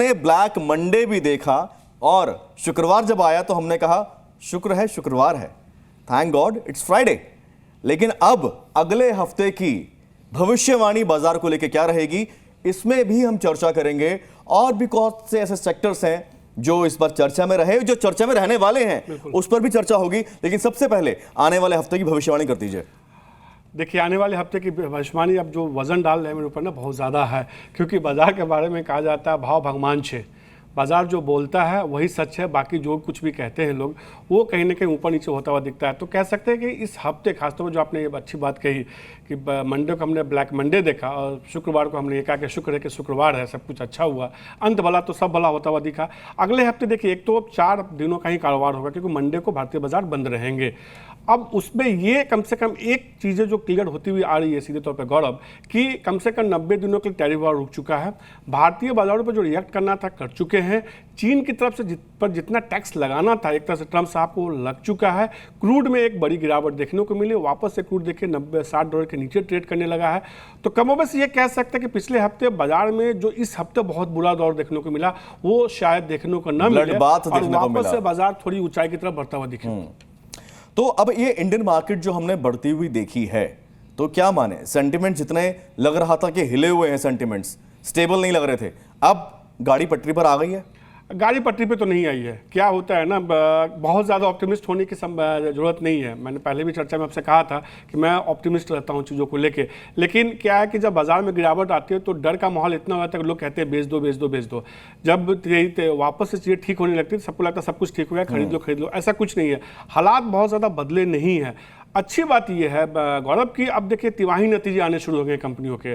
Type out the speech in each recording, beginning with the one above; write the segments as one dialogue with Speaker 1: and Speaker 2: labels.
Speaker 1: हमने black Monday भी देखा और शुक्रवार जब आया तो हमने कहा शुक्र है शुक्रवार है, थैंक गॉड इट्स फ्राइडे। लेकिन अब अगले हफ्ते की भविष्यवाणी बाजार को लेकर क्या रहेगी, इसमें भी हम चर्चा करेंगे। और भी कौन से ऐसे सेक्टर्स हैं जो इस बार चर्चा में रहे, जो चर्चा में रहने वाले हैं, उस पर भी चर्चा होगी। लेकिन सबसे पहले आने वाले हफ्ते की भविष्यवाणी कर दीजिए।
Speaker 2: देखिए, आने वाले हफ्ते की भविष्यवाणी अब जो वजन डाल रहे हैं मेरे ऊपर ना बहुत ज़्यादा है, क्योंकि बाजार के बारे में कहा जाता है भाव भगवान छे। बाजार जो बोलता है वही सच है, बाकी जो कुछ भी कहते हैं लोग वो कहीं ना कहीं ऊपर नीचे होता हुआ दिखता है। तो कह सकते हैं कि इस हफ्ते खासतौर पर जो आपने ये अच्छी बात कही कि मंडे को हमने ब्लैक मंडे देखा और शुक्रवार को हमने ये कहा कि शुक्र है कि शुक्रवार है, सब कुछ अच्छा हुआ, अंत भला तो सब भला होता हुआ दिखा। अगले हफ्ते देखिए, एक तो 4 दिनों का ही कारोबार होगा क्योंकि मंडे को भारतीय बाजार बंद रहेंगे। अब उसमें ये कम से कम एक चीज़ें जो क्लियर होती हुई आ रही है सीधे तौर पर गौरव, कि कम से कम 90 दिनों के लिए टैरिफ वॉर रुक चुका है। भारतीय बाजारों पर जो रिएक्ट करना था कर चुके हैं। चीन की तरफ से पर जितना टैक्स लगाना था एक तरह से ट्रम्प साहब को लग चुका है। क्रूड में एक बड़ी गिरावट देखने को मिली, वापस से क्रूड देखिए $90-60 के नीचे ट्रेड करने लगा है। तो कमोबेश ये कह सकते हैं कि पिछले हफ्ते बाजार में जो इस हफ्ते बहुत बुरा दौर देखने को मिला वो शायद देखने को न मिले और वापस से बाजार थोड़ी ऊंचाई की तरफ बढ़ता हुआ दिखे।
Speaker 1: तो अब ये इंडियन मार्केट जो हमने बढ़ती हुई देखी है, तो क्या माने, सेंटिमेंट जितने लग रहा था कि हिले हुए हैं, सेंटिमेंट्स स्टेबल नहीं लग रहे थे, अब गाड़ी पटरी पर आ गई है।
Speaker 2: गाड़ी पटरी पे तो नहीं आई है। क्या होता है ना, बहुत ज़्यादा ऑप्टिमिस्ट होने की ज़रूरत नहीं है। मैंने पहले भी चर्चा में आपसे कहा था कि मैं ऑप्टिमिस्ट रहता हूँ चीज़ों को लेके। लेकिन क्या है कि जब बाजार में गिरावट आती है तो डर का माहौल इतना होता है कि लोग कहते हैं बेच दो बेच दो बेच दो। जब वापस से चीज़ें ठीक होने लगती है सबको लगता है सब कुछ ठीक हो गया, खरीद लो। ऐसा कुछ नहीं है, हालात बहुत ज़्यादा बदले नहीं है। अच्छी बात यह है गौरव की अब देखिए तिमाही नतीजे आने शुरू हो गए कंपनियों के।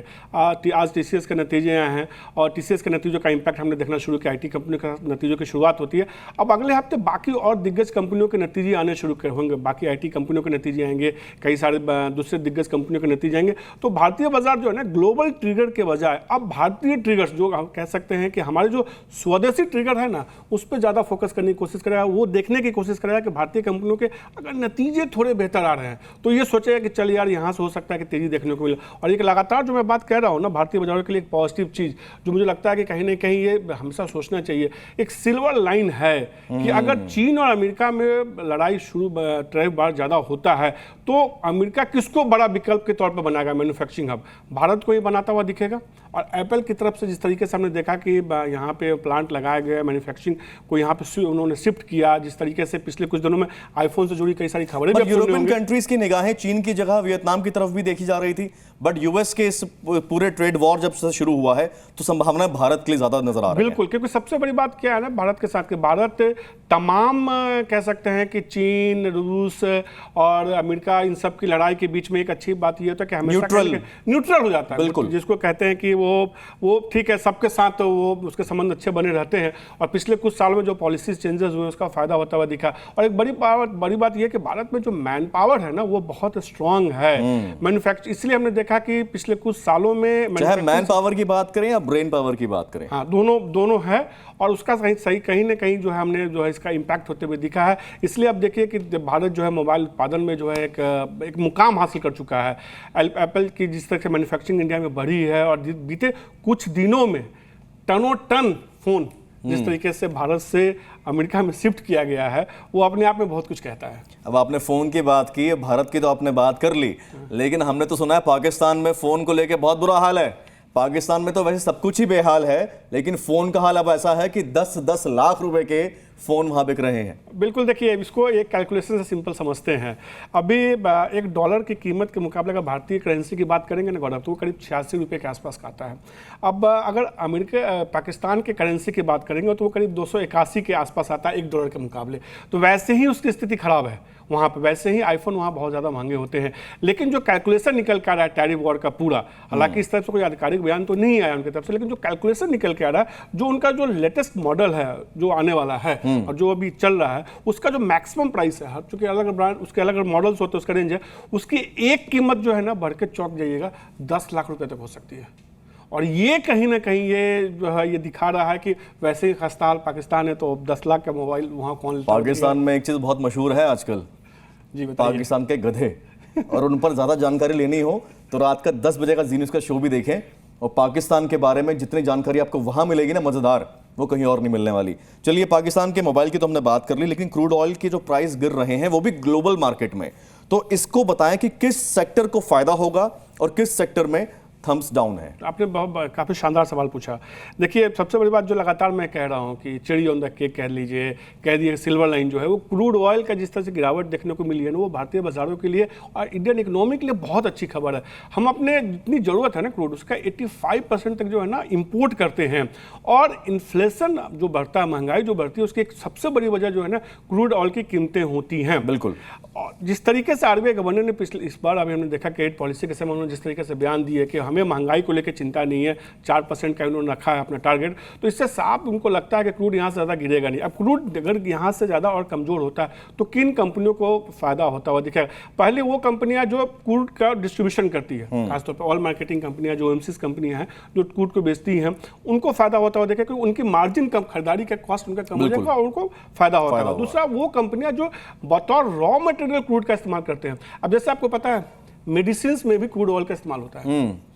Speaker 2: आज टीसीएस के नतीजे आए हैं और टीसीएस के नतीजों का इम्पैक्ट हमने देखना शुरू किया। आईटी कंपनियों का नतीजों की शुरुआत होती है। अब अगले हफ्ते बाकी और दिग्गज कंपनियों के नतीजे आने शुरू होंगे। बाकी आईटी कंपनियों के नतीजे आएंगे, कई सारे दूसरे दिग्गज कंपनियों के नतीजे आएंगे। तो भारतीय बाजार जो है ना, ग्लोबल ट्रिगर के बजाय अब भारतीय ट्रिगर्स जो हम कह सकते हैं कि हमारे जो स्वदेशी ट्रिगर है ना, उस पर ज़्यादा फोकस करने की कोशिश करेगा। वो देखने की कोशिश करेगा कि भारतीय कंपनियों के अगर नतीजे थोड़े बेहतर आ रहे हैं तो ये सोचेगा कि चल यार यहाँ से हो सकता है कि तेजी देखने को मिले। और एक लगातार जो मैं बात कह रहा हूँ ना, भारतीय बाजारों के लिए एक पॉजिटिव चीज़ जो मुझे लगता है कि कहीं ना कहीं ये हमेशा सोचना चाहिए, एक सिल्वर लाइन है कि अगर चीन और अमेरिका में लड़ाई शुरू ट्रेड बार ज़्यादा होता है तो अमेरिका किसको बड़ा विकल्प के तौर पर बनाएगा मैन्युफैक्चरिंग हब, भारत को ही बनाता हुआ दिखेगा। और एप्पल की तरफ से जिस तरीके से हमने देखा कि यहाँ पे प्लांट लगाया गया, मैन्युफैक्चरिंग को यहाँ पे उन्होंने शिफ्ट किया, जिस तरीके से पिछले कुछ दिनों में आईफोन से जुड़ी कई सारी खबरें भी
Speaker 1: यूरोपियन कंट्रीज की निगाहें चीन की जगह वियतनाम की तरफ भी देखी जा रही थी। बट यूएस के इस पूरे ट्रेड वॉर जब से शुरू हुआ है तो संभावना भारत के लिए ज्यादा नजर आ रही है।
Speaker 2: बिल्कुल, क्योंकि सबसे बड़ी बात क्या है ना भारत के साथ, कि भारत तमाम कह सकते हैं कि चीन, रूस और अमेरिका इन सब की लड़ाई के बीच में एक अच्छी बात यह होता है कि हमेशा न्यूट्रल हो जाता है। बिल्कुल, जिसको कहते हैं कि वो ठीक है, सबके साथ तो वो उसके संबंध अच्छे बने रहते हैं। और पिछले कुछ साल में जो पॉलिसीज चेंजेस हुए उसका फायदा होता हुआ दिखा। और एक बड़ी बात यह कि भारत में जो मैन पावर है ना वो बहुत स्ट्रांग है मैन्युफैक्चर। इसलिए हमने देखा कि पिछले कुछ सालों में
Speaker 1: चाहे मैन पावर की बात करें या ब्रेन पावर की बात करें,
Speaker 2: हाँ दोनों है। और उसका सही कहीं ना कहीं जो है हमने जो है इसका इम्पैक्ट होते हुए दिखा है। इसलिए अब देखिए कि भारत जो है मोबाइल उत्पादन में जो है एक मुकाम हासिल कर चुका है। एप्पल की जिस तरह से मैन्युफैक्चरिंग इंडिया में बढ़ी है और बीते कुछ दिनों में टनों टन फोन जिस तरीके से भारत से अमेरिका में शिफ्ट किया गया है वो अपने आप में बहुत कुछ कहता है।
Speaker 1: अब आपने फोन की बात की, भारत की तो आपने बात कर ली, लेकिन हमने तो सुना है पाकिस्तान में फोन को लेकर बहुत बुरा हाल है। पाकिस्तान में तो वैसे सब कुछ ही बेहाल है, लेकिन फोन का हाल अब ऐसा है कि 10-10 लाख रुपए के फोन वहां बिक रहे हैं।
Speaker 2: बिल्कुल, देखिए इसको एक कैलकुलेशन से सिंपल समझते हैं। अभी $1 की कीमत के मुकाबले अगर भारतीय करेंसी की बात करेंगे ना गौरव, तो वो करीब 86 रुपये के आसपास का आता है। अब अगर पाकिस्तान के करेंसी की बात करेंगे तो वो करीब 281 के आसपास आता है $1 के मुकाबले। तो वैसे ही उसकी स्थिति खराब है वहाँ पे, वैसे ही आईफोन वहाँ बहुत ज़्यादा महंगे होते हैं। लेकिन जो कैलकुलेशन निकल के आ रहा है टैरिफ वॉर का पूरा, हालांकि इस तरफ से कोई आधिकारिक बयान तो नहीं आया उनकी तरफ से, लेकिन जो कैलकुलेशन निकल के आ रहा है, जो उनका जो लेटेस्ट मॉडल है जो आने वाला है और जो अभी चल रहा है, उसका जो मैक्सिमम प्राइस है, चूंकि अलग ब्रांड उसके अलग मॉडल्स होते हैं, उसका रेंज है, उसकी एक कीमत जो है ना बढ़ के चौंक जाइएगा 10 लाख रुपये तक हो सकती है। और ये कहीं ना कहीं ये जो है ये दिखा रहा है कि वैसे ही खस्ताहाल पाकिस्तान है तो 10 लाख का मोबाइल वहाँ कौन।
Speaker 1: पाकिस्तान में एक चीज़ बहुत मशहूर है आजकल,
Speaker 2: जी बताइए।
Speaker 1: पाकिस्तान के गधे। और उन पर ज़्यादा जानकारी लेनी हो तो रात का 10 बजे का जी न्यूज़ का शो भी देखें, और पाकिस्तान के बारे में जितनी जानकारी आपको वहाँ मिलेगी ना मज़ेदार, वो कहीं और नहीं मिलने वाली। चलिए, पाकिस्तान के मोबाइल की तो हमने बात कर ली, लेकिन क्रूड ऑयल के जो प्राइस गिर रहे हैं वो भी ग्लोबल मार्केट में, तो इसको बताएं कि किस सेक्टर को फायदा होगा और किस सेक्टर में थम्स डाउन है।
Speaker 2: आपने काफ़ी शानदार सवाल पूछा। देखिए, सबसे बड़ी बात जो लगातार मैं कह रहा हूँ कि चेरी ऑन द केक कह लीजिए, कह दिए सिल्वर लाइन जो है, वो क्रूड ऑयल का जिस तरह से गिरावट देखने को मिली है ना, वो भारतीय बाजारों के लिए और इंडियन इकोनॉमी के लिए बहुत अच्छी खबर है। हम अपने जितनी ज़रूरत है ना क्रूड, उसका 85% तक जो है ना इम्पोर्ट करते हैं, और इन्फ्लेशन जो बढ़ता है, महंगाई जो बढ़ती है, उसकी एक सबसे बड़ी वजह जो है ना क्रूड ऑयल की कीमतें होती हैं।
Speaker 1: बिल्कुल।
Speaker 2: और जिस तरीके से आरबीआई गवर्नर ने इस बार अभी हमने देखा क्रेडिट पॉलिसी के समय उन्होंने जिस तरीके से बयान दिए कि हमें महंगाई को लेकर चिंता नहीं है, 4% का उन्होंने रखा है अपना टारगेट, तो इससे साफ उनको लगता है कि क्रूड यहाँ से ज़्यादा गिरेगा नहीं। अब क्रूड अगर यहाँ से ज़्यादा और कमज़ोर होता है तो किन कंपनियों को फायदा होता हुआ दिखेगा? पहले वो कंपनियां जो क्रूड का डिस्ट्रीब्यूशन करती है, खासतौर पर ऑयल मार्केटिंग कंपनियां, जो ओएमसीज कंपनियां हैं जो क्रूड को बेचती हैं, उनको फायदा होता हुआ दिखेगा, क्योंकि उनकी मार्जिन कम, खरीदारी का कॉस्ट उनका कम हो जाएगा और उनको फायदा होता है। दूसरा, वो कंपनियां जो बतौर रॉ मटेरियल क्रूड का इस्तेमाल करते हैं। अब जैसे आपको पता है मेडिसिन में भी क्रूड ऑयल का इस्तेमाल होता है,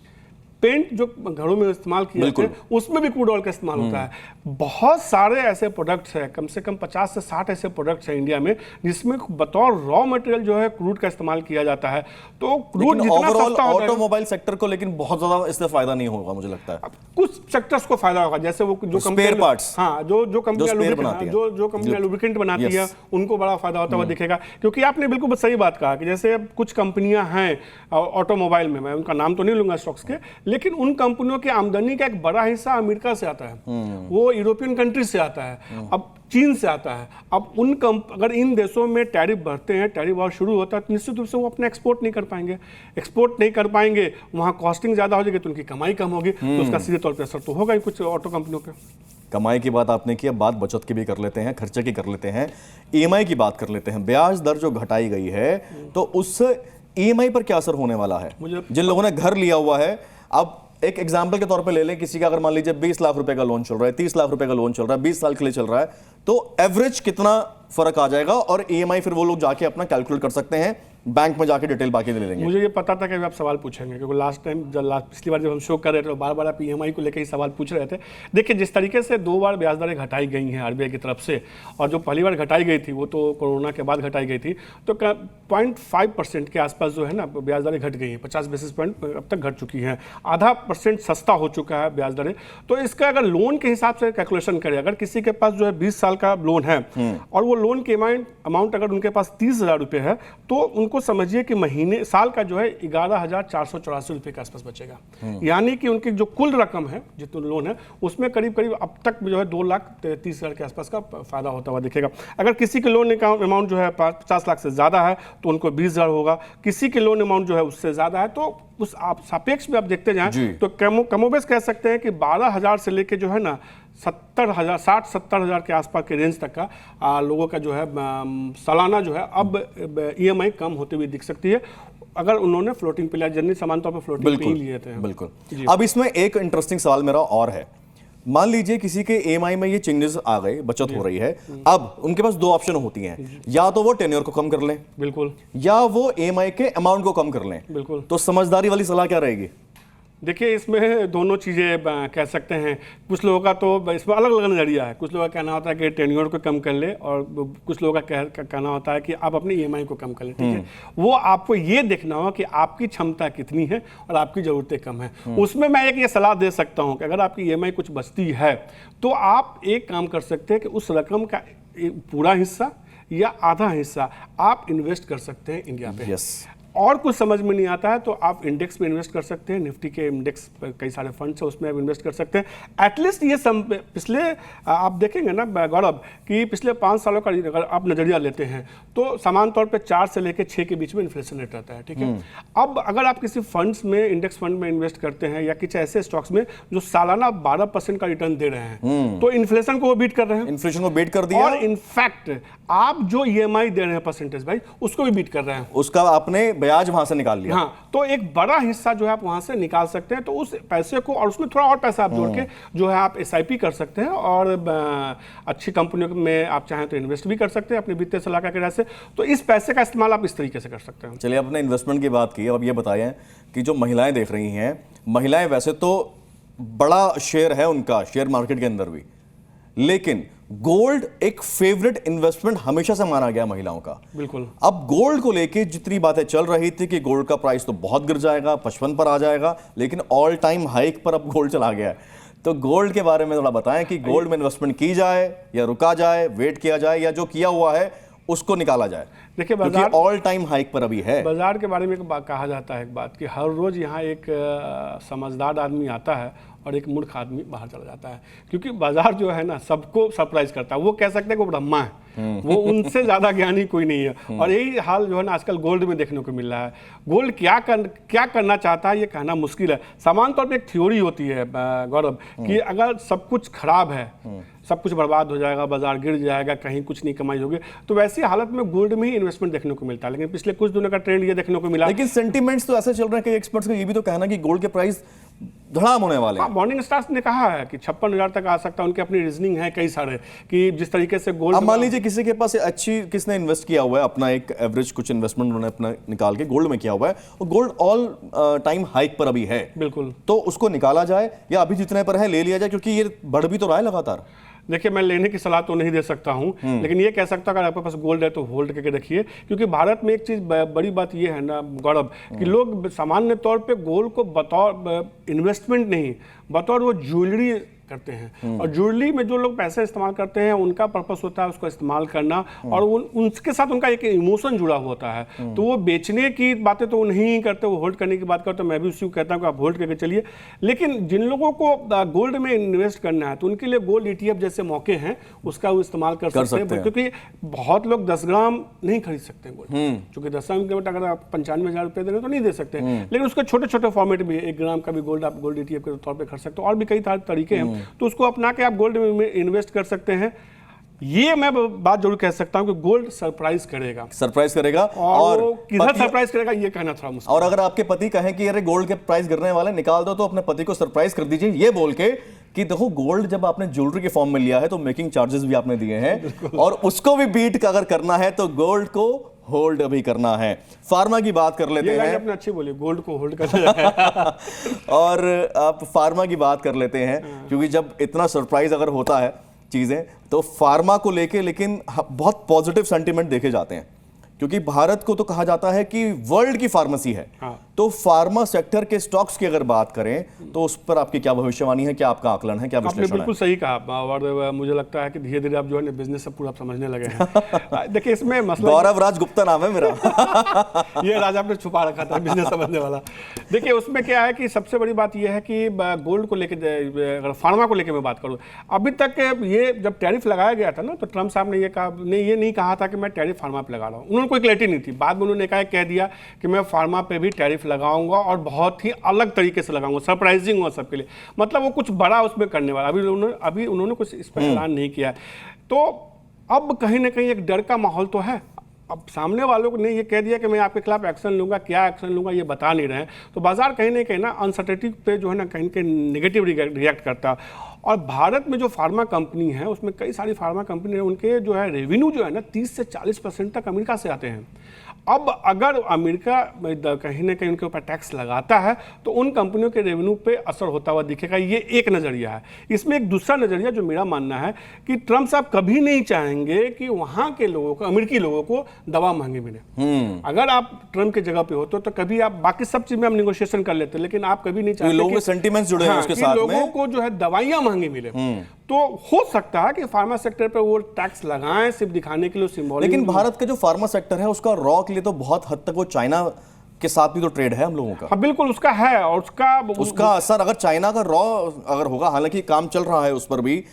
Speaker 2: पेंट जो घरों में इस्तेमाल किया जाता है उसमें भी क्रूड ऑयल का इस्तेमाल होता है। बहुत सारे ऐसे प्रोडक्ट्स हैं, कम से कम 50 से 60 ऐसे प्रोडक्ट्स हैं इंडिया में जिसमें बतौर रॉ मटेरियल जो है क्रूड का इस्तेमाल किया जाता है। तो क्रूड जितना सस्ता होता है,
Speaker 1: ऑटोमोबाइल सेक्टर को लेकिन बहुत ज्यादा इससे फायदा नहीं होगा मुझे लगता है।
Speaker 2: कुछ सेक्टर्स को फायदा होगा, जैसे वो जो
Speaker 1: स्पेयर पार्ट्स,
Speaker 2: हाँ, जो कंपनियां लुब्रिकेंट बनाती है उनको बड़ा फायदा होता हुआ दिखेगा। क्योंकि आपने बिल्कुल सही बात कहा कि जैसे कुछ कंपनियां हैं ऑटोमोबाइल में, मैं उनका नाम तो नहीं लूंगा स्टॉक्स के, लेकिन उन कंपनियों की आमदनी का एक बड़ा हिस्सा अमेरिका से आता है, वो यूरोपियन कंट्री से आता है, अब चीन से आता है। अब अगर इन देशों में टैरिफ बढ़ते हैं, टैरिफ वॉर शुरू होता है, तो निश्चित रूप से वो अपना एक्सपोर्ट नहीं कर पाएंगे, वहाँ कॉस्टिंग ज़्यादा हो जाएगी तो उनकी कमाई कम होगी, तो उसका सीधे तौर पर असर तो होगा ही कुछ ऑटो कंपनियों पे।
Speaker 1: कमाई की बात आपने की, अब बात बचत की भी कर लेते हैं, खर्चे की कर लेते हैं, ईएमआई की बात कर लेते हैं। ब्याज दर जो घटाई गई है तो उससे ईएमआई पर क्या असर होने वाला है? जिन लोगों ने घर लिया हुआ है, अब एक एग्जाम्पल के तौर पे ले लें, किसी का अगर मान लीजिए 20 लाख रुपए का लोन चल रहा है, 30 लाख रुपए का लोन चल रहा है, 20 साल के लिए चल रहा है, तो एवरेज कितना फर्क आ जाएगा और ईएमआई फिर वो लोग जाके अपना कैलकुलेट कर सकते हैं, बैंक में जाके डिटेल बाकी ले लेंगे।
Speaker 2: मुझे ये पता था कि आप सवाल पूछेंगे, क्योंकि लास्ट टाइम पिछली बार जब हम शो कर रहे थे तो बार बार आप ईएमआई को लेकर ही सवाल पूछ रहे थे। देखिए, जिस तरीके से 2 बार ब्याज दरें घटाई गई हैं आरबीआई की तरफ से, और जो पहली बार घटाई गई थी वो तो कोरोना के बाद घटाई गई थी, तो 0.5% के आसपास जो है ना ब्याज दरें घट गई हैं, 50 बेसिस पॉइंट अब तक घट चुकी हैं, आधा % सस्ता हो चुका है ब्याज दरें। तो इसका अगर लोन के हिसाब से कैलकुलेशन करें, अगर किसी के पास जो है 20 साल का लोन है और वो लोन के अमाउंट अगर उनके पास 30,000 रुपये है, तो उनको समझिए कि साल का जो है 11,484 रुपये के आसपास बचेगा। यानी कि उनकी जो कुल रकम है, जितना लोन है, उसमें करीब करीब अब तक जो है 2,30,000 के आसपास का फायदा होता हुआ दिखेगा। अगर किसी के लोन का अमाउंट जो है 50 लाख से ज़्यादा है तो उनको 20,000 होगा, किसी के लोन अमाउंट जो है उससे ज़्यादा है तो उस आप सापेक्ष में आप देखते जाएं तो कमोबेश कह सकते हैं कि 12,000 से लेके जो है ना 70,000, 60-70,000 के आसपास के रेंज तक का लोगों का जो है सालाना जो है अब ईएमआई कम होते हुए दिख सकती है, अगर उन्होंने फ्लोटिंग पे लिया, जनरली सामान्य तौर पर फ्लोटिंग पे ही लिए थे।
Speaker 1: बिल्कुल। अब इसमें एक इंटरेस्टिंग सवाल मेरा और है, मान लीजिए किसी के ईएमआई में ये चेंजेस आ गए, बचत हो रही है, अब उनके पास 2 ऑप्शन होती हैं, या तो वो टेन्योर को कम कर लें,
Speaker 2: बिल्कुल,
Speaker 1: या वो ईएमआई के अमाउंट को कम कर लें,
Speaker 2: बिल्कुल।
Speaker 1: तो समझदारी वाली सलाह क्या रहेगी?
Speaker 2: देखिए, इसमें दोनों चीज़ें कह सकते हैं। कुछ लोगों का तो इसमें अलग अलग नज़रिया है। कुछ लोगों का कहना होता है कि टेन्योर को कम कर ले, और कुछ लोगों का कहना होता है कि आप अपनी ईएमआई को कम कर लें। ठीक है, वो आपको ये देखना होगा कि आपकी क्षमता कितनी है और आपकी ज़रूरतें कम है। उसमें मैं एक ये सलाह दे सकता हूँ कि अगर आपकी ईएमआई कुछ बचती है तो आप एक काम कर सकते हैं कि उस रकम का पूरा हिस्सा या आधा हिस्सा आप इन्वेस्ट कर सकते हैं इंडिया पे। और कुछ समझ में नहीं आता है तो आप इंडेक्स पे इन्वेस्ट कर सकते हैं, निफ्टी के इंडेक्स पर कई सारे फंड्स है, उसमें आप इन्वेस्ट कर सकते हैं। एटलीस्ट ये पिछले आप देखेंगे ना गौरव कि पिछले 5 सालों का अगर आप नज़रिया लेते हैं तो समान तौर पे 4 से लेकर 6 के बीच में इन्फ्लेशन रेट रहता है। ठीक है, अब अगर आप किसी फंड्स में, इंडेक्स फंड में इन्वेस्ट करते हैं या किसी ऐसे स्टॉक्स में जो सालाना 12% का रिटर्न दे रहे हैं, तो इन्फ्लेशन को वो बीट कर रहे हैं,
Speaker 1: इन्फ्लेशन को बीट कर दिया,
Speaker 2: और इनफैक्ट आप जो ईएमआई दे रहे हैं परसेंटेज भाई उसको भी बीट कर रहे हैं,
Speaker 1: उसका आपने ब्याज वहां से निकाल लिया।
Speaker 2: हाँ, तो एक बड़ा हिस्सा जो है आप वहां से निकाल सकते हैं, तो उस पैसे को और उसमें थोड़ा और पैसा आप जोड़ के जो है आप एसआईपी कर सकते हैं, और अच्छी कंपनियों में आप चाहें तो इन्वेस्ट भी कर सकते हैं अपनी वित्तीय सलाहकार के राय से। तो इस पैसे का इस्तेमाल आप इस तरीके से कर सकते हैं।
Speaker 1: चलिए, आपने इन्वेस्टमेंट की बात की, अब ये बताएं कि जो महिलाएं देख रही हैं, महिलाएं वैसे तो बड़ा शेयर है उनका शेयर मार्केट के अंदर भी, लेकिन गोल्ड एक फेवरेट इन्वेस्टमेंट हमेशा से माना गया महिलाओं का।
Speaker 2: बिल्कुल।
Speaker 1: अब गोल्ड को लेके जितनी बातें चल रही थी कि गोल्ड का प्राइस तो बहुत गिर जाएगा, 55 पर आ जाएगा, लेकिन ऑल टाइम हाइक पर अब गोल्ड चला गया है। तो गोल्ड के बारे में थोड़ा बताएं कि गोल्ड में इन्वेस्टमेंट की जाए या रुका जाए, वेट किया जाए, या जो किया हुआ है उसको निकाला जाए।
Speaker 2: देखिए,
Speaker 1: बाजार ऑल टाइम हाइक पर अभी है।
Speaker 2: बाजार के बारे में एक बात कहा जाता है, एक बात कि हर रोज यहाँ एक समझदार आदमी आता है और एक मूर्ख आदमी बाहर चला जाता है, क्योंकि बाजार जो है ना सबको सरप्राइज करता है। वो कह सकते हैं कि वो ब्रह्मा है, वो उनसे ज्यादा ज्ञानी कोई नहीं है। और यही हाल जो है ना आजकल गोल्ड में देखने को मिल रहा है। गोल्ड क्या करना चाहता है ये कहना मुश्किल है। सामान्य तौर पर एक थ्योरी होती है गौरव, कि अगर सब कुछ खराब है, सब कुछ बर्बाद हो जाएगा, बाजार गिर जाएगा, कहीं कुछ नहीं कमाई होगी, तो वैसी हालत में गोल्ड में ही इन्वेस्टमेंट देखने को मिलता है। लेकिन पिछले कुछ दिनों का ट्रेंड ये देखने को मिला।
Speaker 1: लेकिन सेंटीमेंट्स तो ऐसे चल रहे हैं कि एक्सपर्ट्स का ये भी तो कहना कि गोल्ड के प्राइस धड़ाम होने वाले हैं।
Speaker 2: मॉर्निंग स्टार्स ने कहा है कि 56,000 तक आ सकता है। उनकी अपनी रीजनिंग है कई सारे, कि जिस तरीके से गोल्ड।
Speaker 1: अब मान लीजिए किसी के पास अच्छी, किसने इन्वेस्ट किया हुआ है अपना एक एवरेज कुछ इन्वेस्टमेंट उन्होंने अपना निकाल के गोल्ड में किया हुआ है, और गोल्ड ऑल टाइम हाइक पर अभी है।
Speaker 2: बिल्कुल।
Speaker 1: तो उसको निकाला जाए या अभी जितने पर है ले लिया जाए, क्योंकि ये बढ़ भी तो रहा है लगातार।
Speaker 2: देखिए, मैं लेने की सलाह तो नहीं दे सकता हूं, लेकिन ये कह सकता हूं अगर आपके पास गोल्ड है तो होल्ड करके रखिए। क्योंकि भारत में एक चीज बड़ी बात ये है ना गौरव, कि लोग सामान्य तौर पे गोल्ड को बतौर इन्वेस्टमेंट नहीं, बतौर वो ज्वेलरी करते हैं। और ज्वेलरी में जो लोग पैसे इस्तेमाल करते हैं उनका पर्पस होता है उसको इस्तेमाल करना, और उनके साथ उनका एक इमोशन जुड़ा होता है। तो वो बेचने की बातें तो वो नहीं करते, वो होल्ड करने की बात करते। मैं भी उसी को कहता हूँ कि आप होल्ड करके चलिए। लेकिन जिन लोगों को गोल्ड में इन्वेस्ट करना है तो उनके लिए गोल्ड ETF जैसे मौके हैं, उसका वो इस्तेमाल कर सकते हैं। क्योंकि बहुत लोग 10 ग्राम नहीं खरीद सकते गोल्ड, क्योंकि 10 ग्राम के अगर आप 95,000 रुपये देंगे तो नहीं दे सकते। लेकिन उसके छोटे छोटे फॉर्मेट भी, 1 ग्राम का भी गोल्ड आप गोल्ड ETF के तौर पर खरीद सकते हो। और भी कई तरीके हैं, तो उसको अपना के आप गोल्ड में इन्वेस्ट कर सकते हैं। ये मैं बात जरूर कह सकता हूं कि गोल्ड सरप्राइज करेगा और किधर सरप्राइज करेगा ये कहना थोड़ा मुश्किल।
Speaker 1: और अगर आपके पति कहें कि अरे गोल्ड के प्राइस गिरने वाले, निकाल दो, तो अपने पति को सरप्राइज कर दीजिए ये बोल के कि देखो गोल्ड जब आपने ज्वेलरी के फॉर्म में लिया है तो मेकिंग चार्जेस भी आपने दिए हैं, और उसको भी बीट अगर करना है तो गोल्ड को होल्ड भी करना है। फार्मा की बात कर लेते हैं।
Speaker 2: आपने अच्छी बोली, गोल्ड को होल्ड करना है।
Speaker 1: और आप फार्मा की बात कर लेते हैं, क्योंकि जब इतना सरप्राइज अगर होता है चीजें, तो फार्मा को लेके लेकिन बहुत पॉजिटिव सेंटीमेंट देखे जाते हैं, क्योंकि भारत को तो कहा जाता है कि वर्ल्ड की फार्मेसी है। तो फार्मा सेक्टर के स्टॉक्स की अगर बात करें तो उस पर आपकी क्या भविष्यवाणी है, क्या आपका आकलन है, क्या विश्लेषण है?
Speaker 2: आपने बिल्कुल सही कहा, और मुझे लगता है कि धीरे धीरे आप जो है बिजनेस सब पूरा समझने लगे हैं। देखिए, इसमें मसला
Speaker 1: गौरव राज गुप्ता नाम है मेरा।
Speaker 2: ये राज आपने छुपा रखा था, बिजनेस समझने वाला। देखिए, उसमें क्या है कि सबसे बड़ी बात यह है कि गोल्ड को लेकर, अगर फार्मा को लेकर मैं बात करूँ, अभी तक ये जब टैरिफ लगाया गया था ना, तो ट्रम्प साहब ने ये नहीं कहा था कि मैं टैरिफ फार्मा पे लगा रहा हूँ। उन्होंने कोई क्लैरिटी नहीं थी। बाद में उन्होंने कह दिया कि मैं फार्मा पे भी टैरिफ लगाऊंगा, और बहुत ही अलग तरीके से लगाऊंगा, सरप्राइजिंग हुआ सबके लिए। मतलब वो कुछ बड़ा उसमें करने वाला, अभी उन्होंने कुछ इस पर ऐलान नहीं किया। तो अब कहीं ना कहीं एक डर का माहौल तो है। अब सामने वालों ने ये कह दिया कि मैं आपके खिलाफ एक्शन लूंगा, क्या एक्शन लूंगा ये बता नहीं रहे, तो बाजार कहीं ना कहीं ना अनसर्टेनिटी पे जो है ना कहीं के नेगेटिव रिएक्ट करता है। और भारत में जो फार्मा कंपनी है उसमें कई सारी फार्मा कंपनी है, उनके जो है रेवेन्यू जो है ना 30 से 40% तक अमेरिका से आते हैं। अब अगर अमेरिका कहीं ना कहीं उनके ऊपर टैक्स लगाता है तो उन कंपनियों के रेवेन्यू पे असर होता हुआ दिखेगा। ये एक नज़रिया है। इसमें एक दूसरा नज़रिया जो मेरा मानना है कि ट्रम्प साहब कभी नहीं चाहेंगे कि वहाँ के लोगों को, अमेरिकी लोगों को दवा महंगी मिले। अगर आप ट्रम्प की जगह पे होते तो कभी आप बाकी सब चीज में आप निगोशिएशन कर लेते, लेकिन आप कभी नहीं चाहते
Speaker 1: लोगों के सेंटीमेंट्स जुड़े हैं उसके साथ में,
Speaker 2: लोगों को जो है दवाइयाँ महंगी मिले। तो हो सकता है कि फार्मा सेक्टर पे वो टैक्स लगाएं सिर्फ दिखाने के लिए, सिंबॉलिक।
Speaker 1: लेकिन भारत का जो फार्मा सेक्टर है उसका रॉ के लिए तो बहुत हद तक वो चाइना के साथ भी तो ट्रेड है हम लोगों का।
Speaker 2: हाँ बिल्कुल, उसका है, और
Speaker 1: उसका असर अगर चाइना का रॉ अगर होगा, हालांकि काम चल रहा है उस पर भी,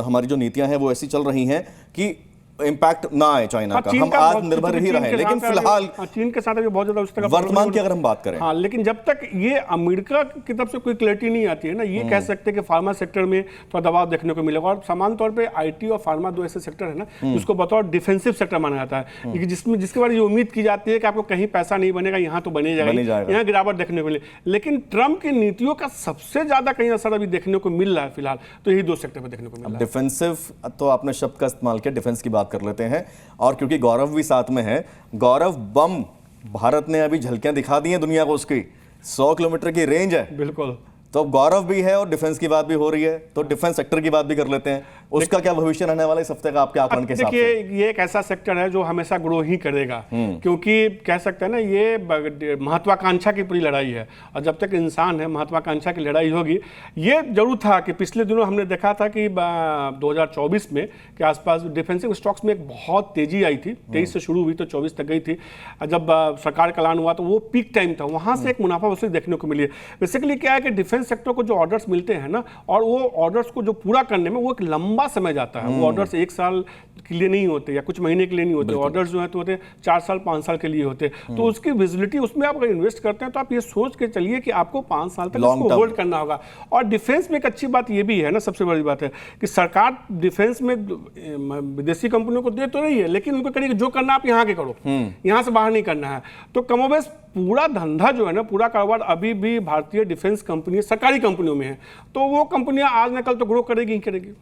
Speaker 1: हमारी जो नीतियां हैं वो ऐसी चल रही हैं कि इम्पैक्ट ना आए चाइना का, हम आत्मनिर्भर ही रहे। लेकिन फिलहाल
Speaker 2: चीन के साथ अभी बहुत ज्यादा उस तरह
Speaker 1: वर्तमान की अगर हम बात करें,
Speaker 2: हाँ, लेकिन जब तक ये अमेरिका की तरफ से कोई क्लैरिटी नहीं आती है ना, ये कह सकते हैं कि फार्मा सेक्टर में थोड़ा दबाव देखने को मिलेगा। और सामान्य तौर पे आईटी और फार्मा दो ऐसे सेक्टर है ना जिसको बतौर डिफेंसिव सेक्टर माना जाता है, जिसके बारे में ये उम्मीद की जाती है कि आपको कहीं पैसा नहीं बनेगा, यहाँ तो बने जाएगा, यहाँ गिरावट देखने को मिले। लेकिन ट्रम्प की नीतियों का सबसे ज्यादा कहीं असर अभी देखने को मिल रहा है फिलहाल, तो यही दो सेक्टर पर देखने को मिल रहा है।
Speaker 1: डिफेंसिव, तो आपने शब्द का इस्तेमाल किया, डिफेंस की बात कर लेते हैं। और क्योंकि गौरव भी साथ में है, गौरव, बम भारत ने अभी झलकियां दिखा दी हैं दुनिया को, उसकी 100 किलोमीटर की रेंज है।
Speaker 2: बिल्कुल।
Speaker 1: तो अब गौरव भी है और डिफेंस की बात भी हो रही है, तो डिफेंस सेक्टर की बात भी कर लेते हैं। उसका क्या भविष्य रहने वाला इस हफ्ते का आपके आकलन के हिसाब से?
Speaker 2: देखिए, ये एक ऐसा सेक्टर है जो हमेशा ग्रो ही करेगा, क्योंकि कह सकते हैं ना, ये महत्वाकांक्षा की पूरी लड़ाई है, और जब तक इंसान है महत्वाकांक्षा की लड़ाई होगी। ये जरूर था कि पिछले दिनों हमने देखा था कि 2024 में के आसपास डिफेंसिव स्टॉक्स में एक बहुत तेजी आई थी। 23 से शुरू हुई तो 24 तक गई थी। जब सरकार का ऐलान हुआ तो वो पीक टाइम था, वहां से एक मुनाफा वसूली देखने को मिली है। बेसिकली क्या है कि डिफेंस सेक्टर को जो ऑर्डर्स मिलते हैं ना, और वो ऑर्डर्स को जो पूरा करने में वो एक लंबा समय जाता है। वो ऑर्डर्स 1 साल के लिए नहीं होते या कुछ महीने के लिए नहीं होते। ऑर्डर्स जो है तो होते 4 साल 5 साल के लिए होते। तो उसकी विजिबिलिटी, उसमें आप अगर इन्वेस्ट करते हैं तो आप ये सोच के चलिए कि आपको 5 साल तक इसको होल्ड करना होगा। और डिफेंस में एक अच्छी बात ये भी है ना, सबसे बड़ी बात है कि सरकार डिफेंस में विदेशी कंपनियों को दे तो रही है, लेकिन उनको करिए जो करना आप यहाँ के करो, यहाँ से बाहर नहीं करना है। तो कमोबेश पूरा धंधा जो है ना, पूरा कारोबार अभी भी भारतीय डिफेंस कंपनी सरकारी कंपनियों में है। तो वो कंपनियां आज न कल तो ग्रो करेगी ही करेगी।